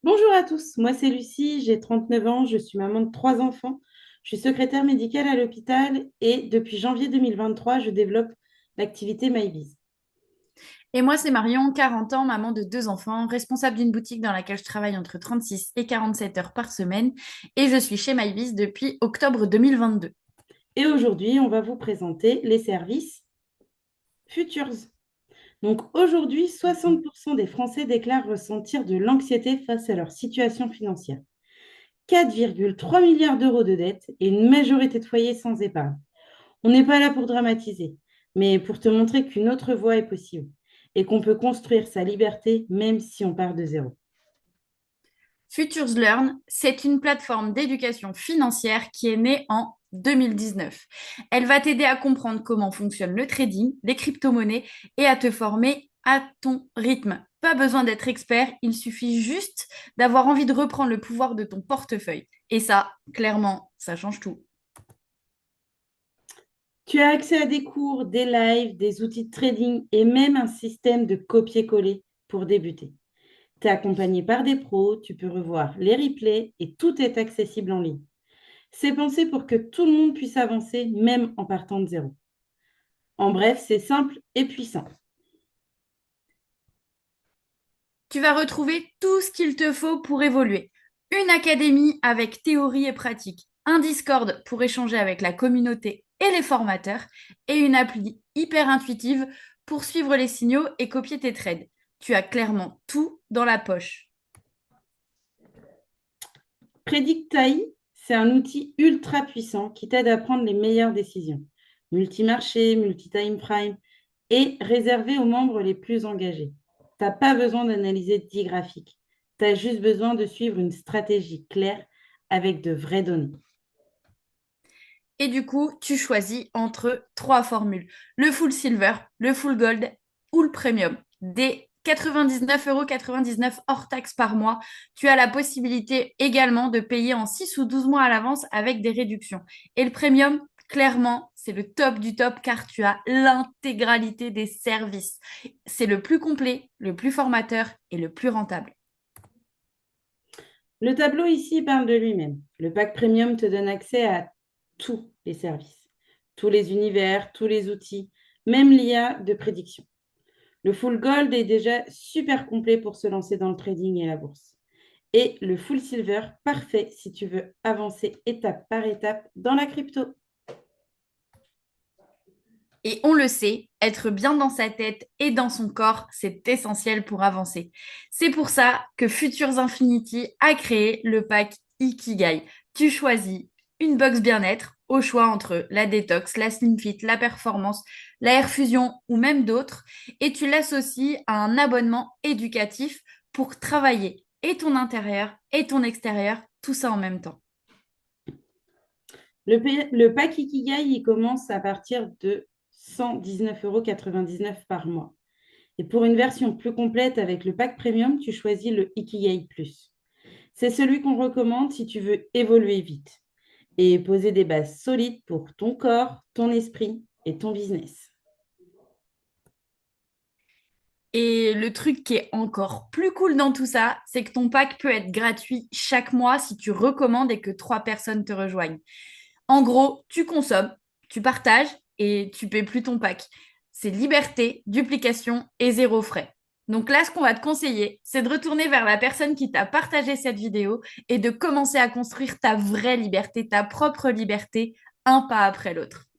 Bonjour à tous, moi c'est Lucie, j'ai 39 ans, je suis maman de trois enfants, je suis secrétaire médicale à l'hôpital et depuis janvier 2023, je développe l'activité MyBiz. Et moi, c'est Marion, 40 ans, maman de deux enfants, responsable d'une boutique dans laquelle je travaille entre 36 et 47 heures par semaine. Et je suis chez MyBiz depuis octobre 2022. Et aujourd'hui, on va vous présenter les services Futures. Donc aujourd'hui, 60% des Français déclarent ressentir de l'anxiété face à leur situation financière. 4,3 milliards d'euros de dettes et une majorité de foyers sans épargne. On n'est pas là pour dramatiser, mais pour te montrer qu'une autre voie est possible et qu'on peut construire sa liberté même si on part de zéro. Futures Learn, c'est une plateforme d'éducation financière qui est née en 2019. Elle va t'aider à comprendre comment fonctionne le trading, les crypto-monnaies et à te former à ton rythme. Pas besoin d'être expert, il suffit juste d'avoir envie de reprendre le pouvoir de ton portefeuille. Et ça, clairement, ça change tout. Tu as accès à des cours, des lives, des outils de trading et même un système de copier-coller pour débuter. Tu es accompagné par des pros, tu peux revoir les replays et tout est accessible en ligne. C'est pensé pour que tout le monde puisse avancer même en partant de zéro. En bref, c'est simple et puissant. Tu vas retrouver tout ce qu'il te faut pour évoluer. Une académie avec théorie et pratique, un Discord pour échanger avec la communauté et les formateurs, et une appli hyper intuitive pour suivre les signaux et copier tes trades. Tu as clairement tout dans la poche. Predictai, c'est un outil ultra puissant qui t'aide à prendre les meilleures décisions. Multi-marché, multi-time prime et réservé aux membres les plus engagés. Tu n'as pas besoin d'analyser 10 graphiques. Tu as juste besoin de suivre une stratégie claire avec de vraies données. Et du coup, tu choisis entre trois formules. Le full silver, le full gold ou le premium. Des 99,99 € hors taxe par mois. Tu as la possibilité également de payer en 6 ou 12 mois à l'avance avec des réductions. Et le premium, clairement, c'est le top du top car tu as l'intégralité des services. C'est le plus complet, le plus formateur et le plus rentable. Le tableau ici parle de lui-même. Le pack premium te donne accès à tous les services, tous les univers, tous les outils, même l'IA de prédiction. Le full gold est déjà super complet pour se lancer dans le trading et la bourse. Et le full silver, parfait si tu veux avancer étape par étape dans la crypto. Et on le sait, être bien dans sa tête et dans son corps, c'est essentiel pour avancer. C'est pour ça que Futures Infinity a créé le pack Ikigai. Tu choisis une box bien-être au choix entre la détox, la slim fit, la performance, la air fusion ou même d'autres et tu l'associes à un abonnement éducatif pour travailler et ton intérieur et ton extérieur, tout ça en même temps. Le pack Ikigai, il commence à partir de 119,99 € par mois. Et pour une version plus complète avec le pack premium, tu choisis le Ikigai Plus. C'est celui qu'on recommande si tu veux évoluer vite et poser des bases solides pour ton corps, ton esprit et ton business. Et le truc qui est encore plus cool dans tout ça, c'est que ton pack peut être gratuit chaque mois si tu recommandes et que trois personnes te rejoignent. En gros, tu consommes, tu partages et tu paies plus ton pack. C'est liberté, duplication et zéro frais. Donc là, ce qu'on va te conseiller, c'est de retourner vers la personne qui t'a partagé cette vidéo et de commencer à construire ta vraie liberté, ta propre liberté, un pas après l'autre.